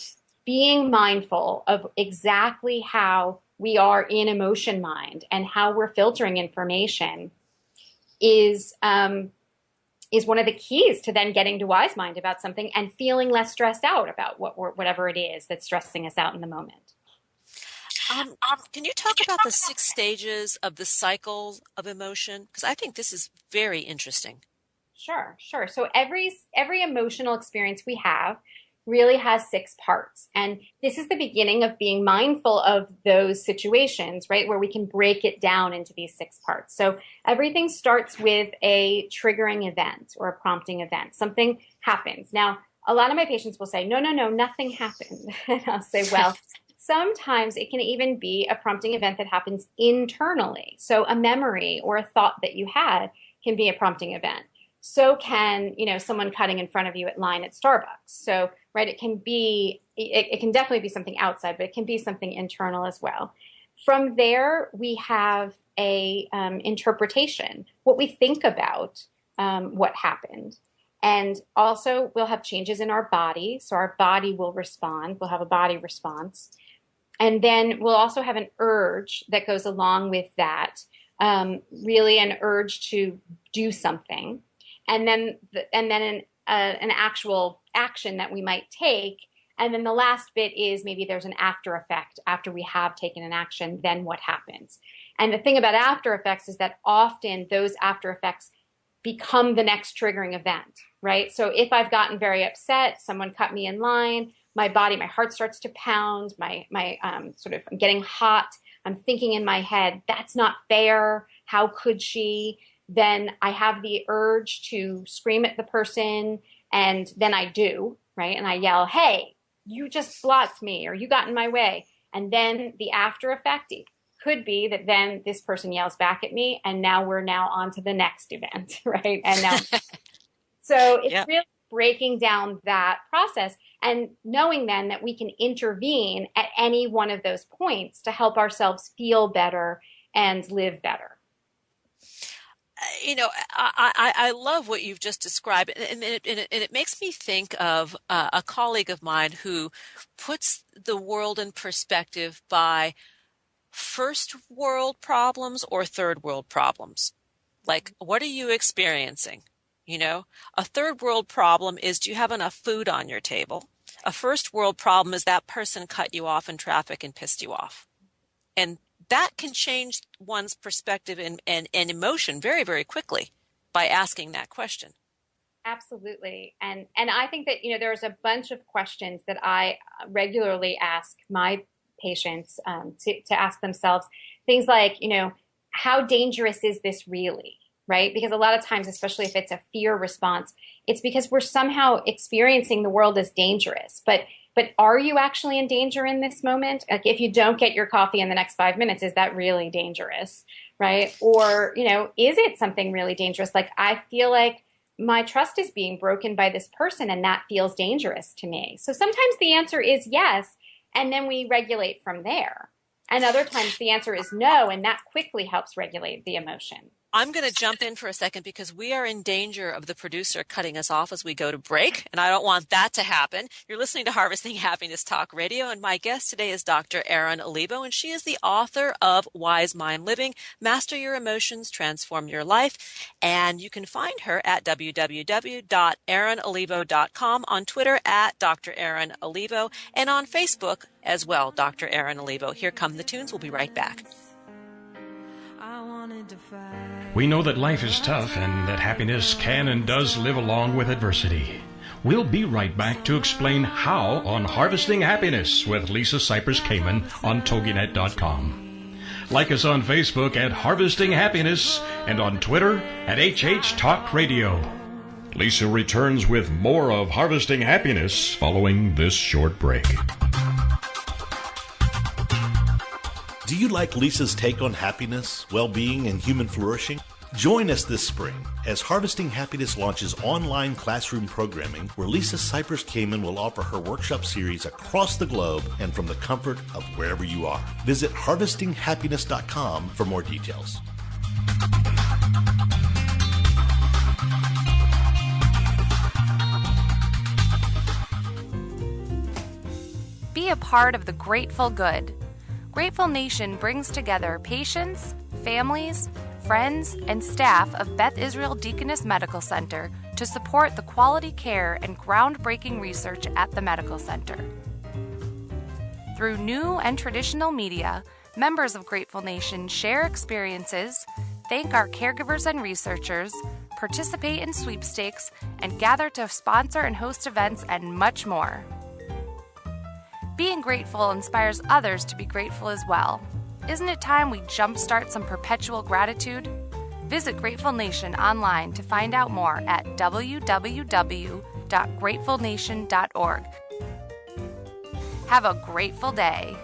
being mindful of exactly how we are in emotion mind and how we're filtering information is one of the keys to then getting to wise mind about something and feeling less stressed out about whatever it is that's stressing us out in the moment. Can you talk about the 6 stages of the cycle of emotion? Because I think this is very interesting. Sure. So every emotional experience we have really has 6 parts. And this is the beginning of being mindful of those situations, right, where we can break it down into these 6 parts. So everything starts with a triggering event or a prompting event. Something happens. Now, a lot of my patients will say, no, nothing happened. And I'll say, well, sometimes it can even be a prompting event that happens internally. So a memory or a thought that you had can be a prompting event. So can, someone cutting in front of you at line at Starbucks. So, right, it can definitely be something outside, but it can be something internal as well. From there, we have a interpretation, what we think about what happened. And also we'll have changes in our body. So our body will respond. We'll have a body response. And then we'll also have an urge that goes along with that, really an urge to do something. And then an actual action that we might take. And then the last bit is maybe there's an after effect after we have taken an action, then what happens? And the thing about after effects is that often those after effects become the next triggering event, right? So if I've gotten very upset, someone cut me in line, my heart starts to pound, I'm getting hot, I'm thinking in my head, that's not fair, how could she? Then I have the urge to scream at the person, and then I do, right? And I yell, hey, you just blocked me, or you got in my way. And then the after effect could be that then this person yells back at me, and now we're on to the next event, right? And now, so it's really breaking down that process and knowing then that we can intervene at any one of those points to help ourselves feel better and live better. I love what you've just described, and it makes me think of a colleague of mine who puts the world in perspective by first world problems or third world problems. Like, what are you experiencing? A third world problem is, do you have enough food on your table? A first world problem is that person cut you off in traffic and pissed you off. And that can change one's perspective and emotion very, very quickly by asking that question. Absolutely. And I think that, there's a bunch of questions that I regularly ask my patients to ask themselves. Things like, how dangerous is this really? Right? Because a lot of times, especially if it's a fear response, it's because we're somehow experiencing the world as dangerous. But are you actually in danger in this moment? Like, if you don't get your coffee in the next 5 minutes, is that really dangerous? Right? Or, is it something really dangerous? Like, I feel like my trust is being broken by this person, and that feels dangerous to me. So sometimes the answer is yes, and then we regulate from there. And other times the answer is no, and that quickly helps regulate the emotion. I'm going to jump in for a second because we are in danger of the producer cutting us off as we go to break, and I don't want that to happen. You're listening to Harvesting Happiness Talk Radio, and my guest today is Dr. Erin Olivo, and she is the author of Wise Mind Living, Master Your Emotions, Transform Your Life, and you can find her at www.erinolivo.com, on Twitter at Dr. Erin Olivo, and on Facebook as well, Dr. Erin Olivo. Here come the tunes. We'll be right back. We know that life is tough and that happiness can and does live along with adversity. We'll be right back to explain how on Harvesting Happiness with Lisa Cypers Kamen on TogiNet.com. Like us on Facebook at Harvesting Happiness and on Twitter at HH Talk Radio. Lisa returns with more of Harvesting Happiness following this short break. Do you like Lisa's take on happiness, well-being, and human flourishing? Join us this spring as Harvesting Happiness launches online classroom programming where Lisa Cypers Kamen will offer her workshop series across the globe and from the comfort of wherever you are. Visit harvestinghappiness.com for more details. Be a part of the Grateful Good. Grateful Nation brings together patients, families, friends, and staff of Beth Israel Deaconess Medical Center to support the quality care and groundbreaking research at the medical center. Through new and traditional media, members of Grateful Nation share experiences, thank our caregivers and researchers, participate in sweepstakes, and gather to sponsor and host events and much more. Being grateful inspires others to be grateful as well. Isn't it time we jumpstart some perpetual gratitude? Visit Grateful Nation online to find out more at www.gratefulnation.org. Have a grateful day.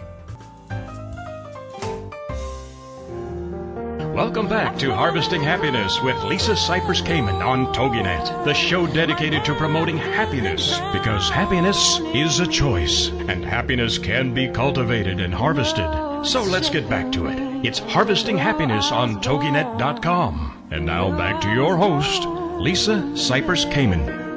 Welcome back to Harvesting Happiness with Lisa Cypers Kamen on TogiNet, the show dedicated to promoting happiness, because happiness is a choice, and happiness can be cultivated and harvested. So let's get back to it. It's Harvesting Happiness on TogiNet.com. And now back to your host, Lisa Cypers Kamen.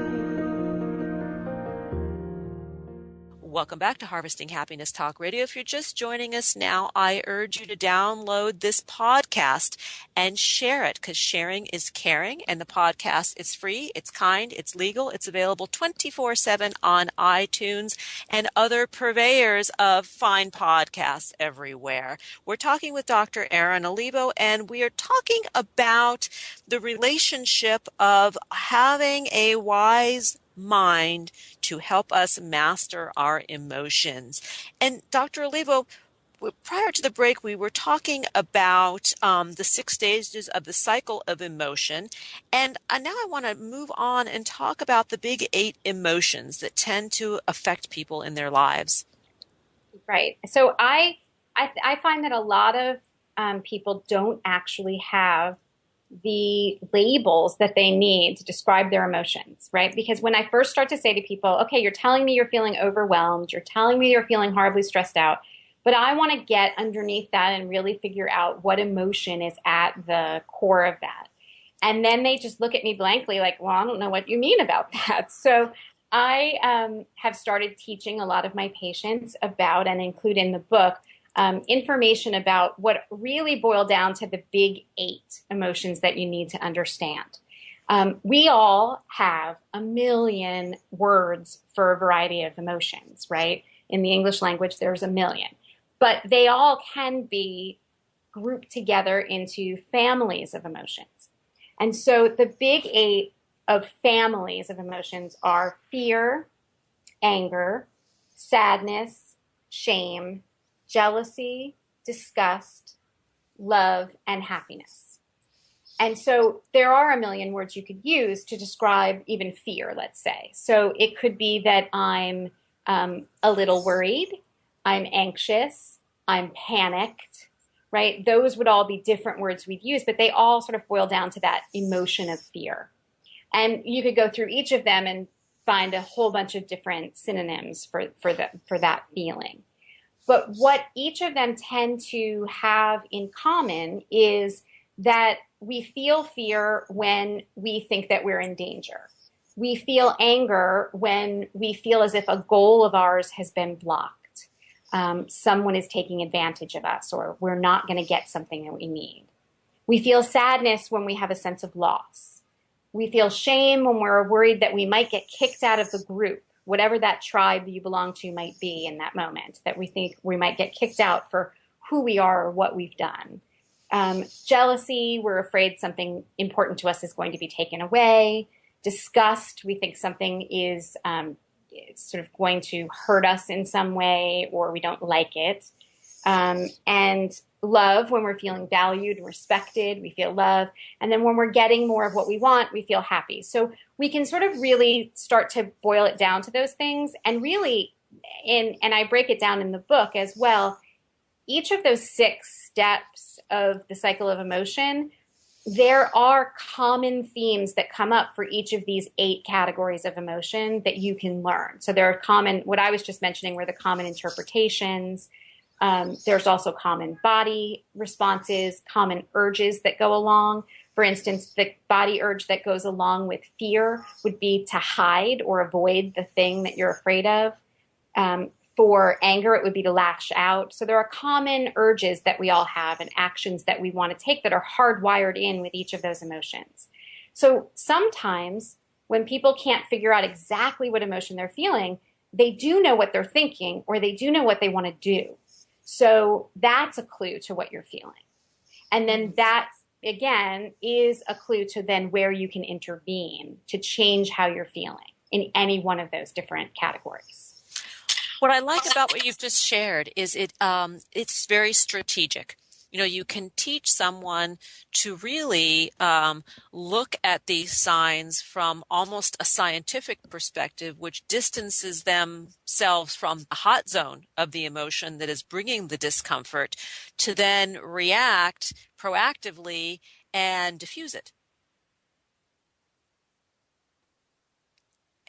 Welcome back to Harvesting Happiness Talk Radio. If you're just joining us now, I urge you to download this podcast and share it, because sharing is caring, and the podcast is free, it's kind, it's legal, it's available 24/7 on iTunes and other purveyors of fine podcasts everywhere. We're talking with Dr. Erin Olivo, and we are talking about the relationship of having a wise mind to help us master our emotions. And Dr. Olivo, prior to the break, we were talking about the 6 stages of the cycle of emotion. And now I want to move on and talk about the big 8 emotions that tend to affect people in their lives. Right. So I find that a lot of people don't actually have the labels that they need to describe their emotions, right? Because when I first start to say to people, okay, you're telling me you're feeling overwhelmed, you're telling me you're feeling horribly stressed out, but I want to get underneath that and really figure out what emotion is at the core of that. And then they just look at me blankly like, well, I don't know what you mean about that. So I have started teaching a lot of my patients about, and include in the book, information about what really boil down to the big 8 emotions that you need to understand. We all have a million words for a variety of emotions, right? In the English language, there's a million. But they all can be grouped together into families of emotions. And so the big 8 of families of emotions are fear, anger, sadness, shame, jealousy, disgust, love, and happiness. And so there are a million words you could use to describe even fear, let's say. So it could be that I'm a little worried, I'm anxious, I'm panicked, right? Those would all be different words we'd use, but they all sort of boil down to that emotion of fear. And you could go through each of them and find a whole bunch of different synonyms for that feeling. But what each of them tend to have in common is that we feel fear when we think that we're in danger. We feel anger when we feel as if a goal of ours has been blocked. Someone is taking advantage of us, or we're not going to get something that we need. We feel sadness when we have a sense of loss. We feel shame when we're worried that we might get kicked out of the group, whatever that tribe you belong to might be in that moment, that we think we might get kicked out for who we are or what we've done. Jealousy, we're afraid something important to us is going to be taken away. Disgust, we think something is sort of going to hurt us in some way, or we don't like it. And love, when we're feeling valued and respected, we feel love. And then when we're getting more of what we want, we feel happy. So we can sort of really start to boil it down to those things. And really, and I break it down in the book as well, each of those 6 steps of the cycle of emotion there are common themes that come up for each of these 8 categories of emotion that you can learn. So there are common, what I was just mentioning were the common interpretations. There's also common body responses, common urges that go along. For instance, the body urge that goes along with fear would be to hide or avoid the thing that you're afraid of. For anger, it would be to lash out. So there are common urges that we all have and actions that we want to take that are hardwired in with each of those emotions. So sometimes when people can't figure out exactly what emotion they're feeling, they do know what they're thinking or they do know what they want to do. So that's a clue to what you're feeling. And then that, again, is a clue to then where you can intervene to change how you're feeling in any one of those different categories. What I like about what you've just shared is it's very strategic. You know, you can teach someone to really look at these signs from almost a scientific perspective, which distances themselves from the hot zone of the emotion that is bringing the discomfort, to then react proactively and diffuse it.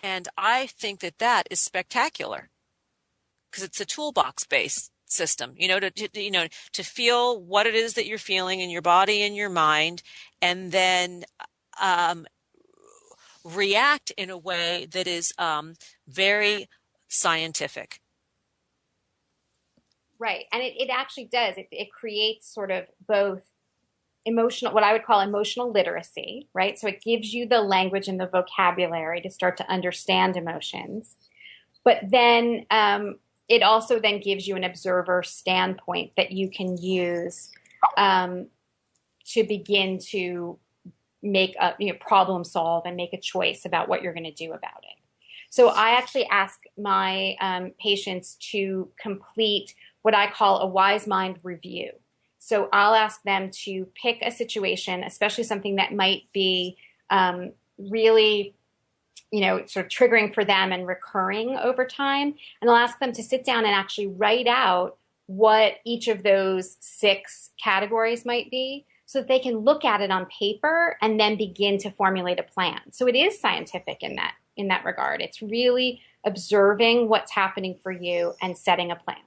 And I think that is spectacular, because it's a toolbox-based system, to feel what it is that you're feeling in your body and your mind, and then react in a way that is very scientific. Right. And it actually does. It creates sort of both emotional, what I would call emotional literacy, right? So it gives you the language and the vocabulary to start to understand emotions. But then it also then gives you an observer standpoint that you can use to begin to make a problem solve and make a choice about what you're going to do about it. So I actually ask my patients to complete what I call a wise mind review. So I'll ask them to pick a situation, especially something that might be really sort of triggering for them and recurring over time. And I'll ask them to sit down and actually write out what each of those 6 categories might be, so that they can look at it on paper and then begin to formulate a plan. So it is scientific in that regard. It's really observing what's happening for you and setting a plan.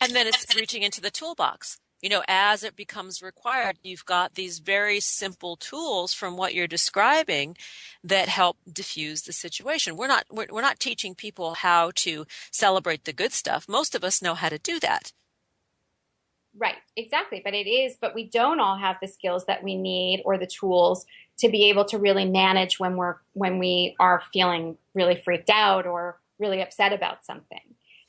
And then it's reaching into the toolbox. As it becomes required, you've got these very simple tools from what you're describing that help diffuse the situation. We're not teaching people how to celebrate the good stuff. Most of us know how to do that. Right, exactly. But we don't all have the skills that we need or the tools to be able to really manage when we are feeling really freaked out or really upset about something.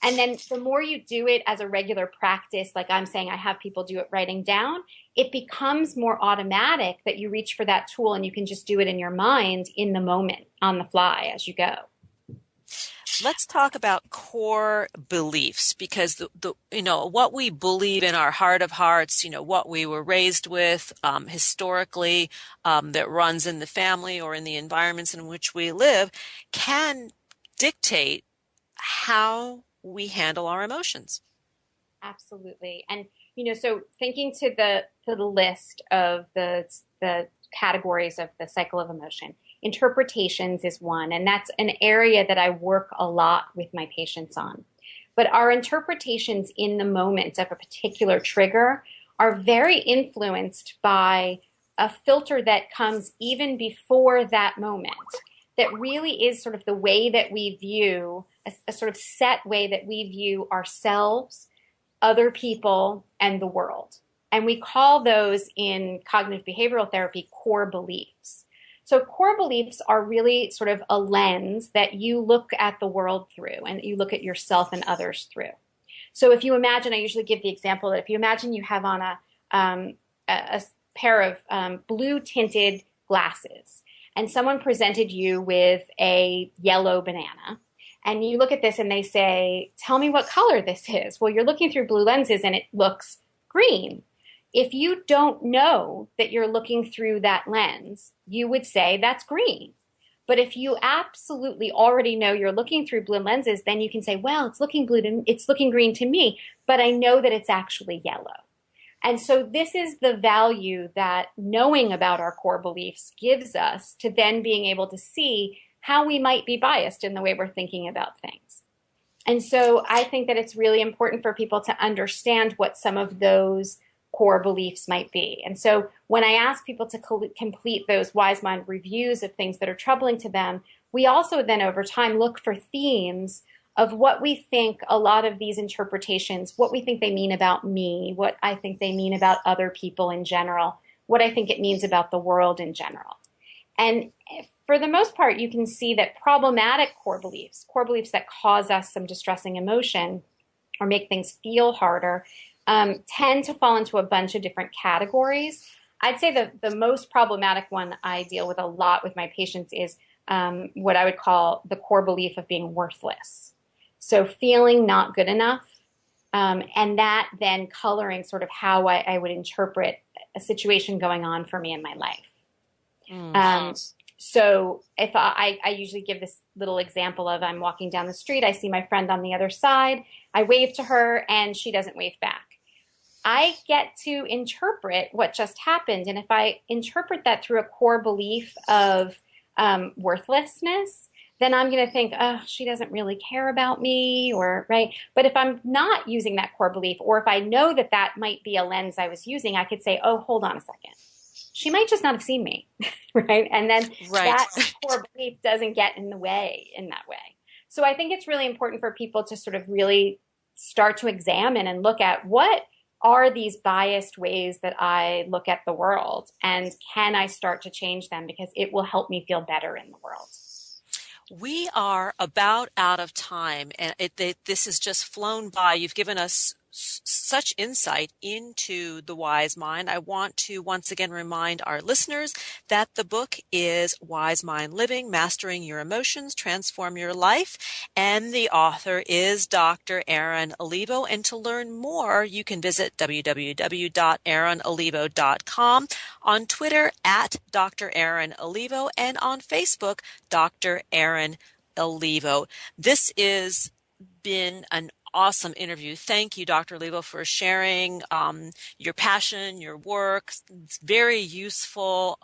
And then the more you do it as a regular practice, like I'm saying, I have people do it writing down, it becomes more automatic that you reach for that tool and you can just do it in your mind in the moment, on the fly as you go. Let's talk about core beliefs, because what we believe in our heart of hearts, what we were raised with historically, that runs in the family or in the environments in which we live, can dictate how we handle our emotions. Absolutely. And, so thinking to the list of the categories of the cycle of emotion, interpretations is one, and that's an area that I work a lot with my patients on. But our interpretations in the moment of a particular trigger are very influenced by a filter that comes even before that moment, that really is sort of the way that we view, a sort of set way that we view ourselves, other people, and the world. And we call those in cognitive behavioral therapy core beliefs. So core beliefs are really sort of a lens that you look at the world through and you look at yourself and others through. So if you imagine, I usually give the example that if you imagine you have on a pair of blue tinted glasses, and someone presented you with a yellow banana, and you look at this and they say, tell me what color this is. Well, you're looking through blue lenses and it looks green. If you don't know that you're looking through that lens, you would say that's green. But if you absolutely already know you're looking through blue lenses, then you can say, well, it's looking green to me, but I know that it's actually yellow. And so this is the value that knowing about our core beliefs gives us to then being able to see how we might be biased in the way we're thinking about things. And so I think that it's really important for people to understand what some of those core beliefs might be. And so when I ask people to complete those Wise Mind reviews of things that are troubling to them, we also then over time look for themes of what we think a lot of these interpretations, what we think they mean about me, what I think they mean about other people in general, what I think it means about the world in general. And for the most part, you can see that problematic core beliefs that cause us some distressing emotion or make things feel harder, tend to fall into a bunch of different categories. I'd say the most problematic one I deal with a lot with my patients is what I would call the core belief of being worthless. So feeling not good enough, and that then coloring sort of how I would interpret a situation going on for me in my life. So if I usually give this little example of I'm walking down the street, I see my friend on the other side, I wave to her and she doesn't wave back. I get to interpret what just happened. And if I interpret that through a core belief of worthlessness, then I'm going to think, oh, she doesn't really care about me, or right. But if I'm not using that core belief, or if I know that that might be a lens I was using, I could say, oh, hold on a second. She might just not have seen me, right? And then that core belief doesn't get in the way in that way. So I think it's really important for people to sort of really start to examine and look at what are these biased ways that I look at the world, and can I start to change them, because it will help me feel better in the world. We are about out of time, and this has just flown by. You've given us such insight into the Wise Mind. I want to once again remind our listeners that the book is Wise Mind Living, Mastering Your Emotions, Transform Your Life, and the author is Dr. Erin Olivo. And to learn more, you can visit www.erinolivo.com, on Twitter at Dr. Erin Olivo, and on Facebook, Dr. Erin Olivo. This has been an awesome interview. Thank you, Dr. Olivo, for sharing your passion, your work. It's very useful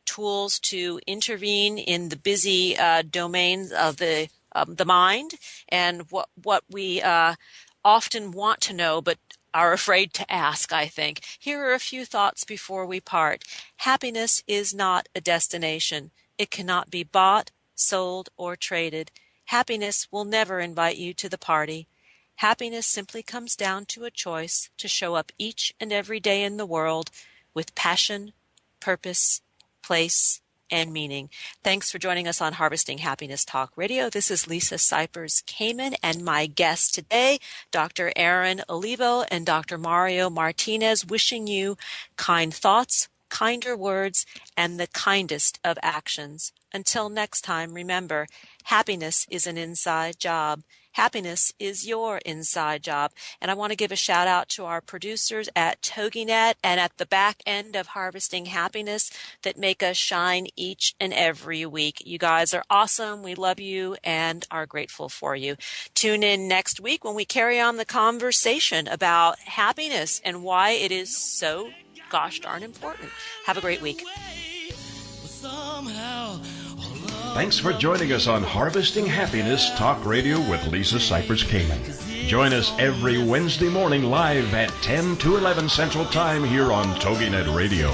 tools to intervene in the busy domains of the mind, and what we often want to know but are afraid to ask, I think. Here are a few thoughts before we part. Happiness is not a destination. It cannot be bought, sold, or traded. Happiness will never invite you to the party. Happiness simply comes down to a choice to show up each and every day in the world with passion, purpose, place, and meaning. Thanks for joining us on Harvesting Happiness Talk Radio. This is Lisa Cypers Kamen, and my guests today, Dr. Erin Olivo and Dr. Mario Martinez, wishing you kind thoughts, kinder words, and the kindest of actions. Until next time, remember, happiness is an inside job. Happiness is your inside job. And I want to give a shout out to our producers at TogiNet and at the back end of Harvesting Happiness that make us shine each and every week. You guys are awesome. We love you and are grateful for you. Tune in next week when we carry on the conversation about happiness and why it is so gosh darn important. Have a great week. Thanks for joining us on Harvesting Happiness Talk Radio with Lisa Cypers Kamen. Join us every Wednesday morning live at 10 to 11 Central Time here on TogiNet Radio.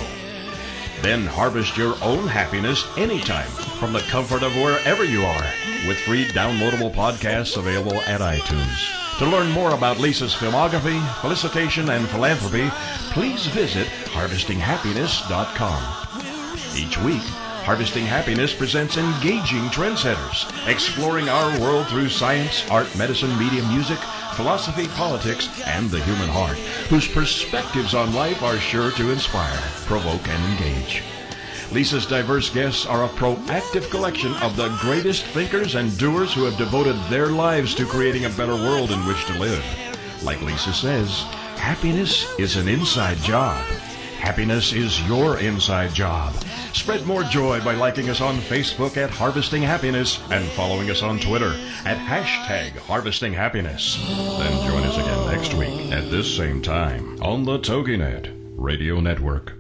Then harvest your own happiness anytime from the comfort of wherever you are with free downloadable podcasts available at iTunes. To learn more about Lisa's filmography, felicitation, and philanthropy, please visit harvestinghappiness.com. Each week, Harvesting Happiness presents engaging trendsetters, exploring our world through science, art, medicine, media, music, philosophy, politics, and the human heart, whose perspectives on life are sure to inspire, provoke, and engage. Lisa's diverse guests are a proactive collection of the greatest thinkers and doers who have devoted their lives to creating a better world in which to live. Like Lisa says, happiness is an inside job. Happiness is your inside job. Spread more joy by liking us on Facebook at Harvesting Happiness and following us on Twitter at #Harvesting Happiness. Then join us again next week at this same time on the TogiNet Radio Network.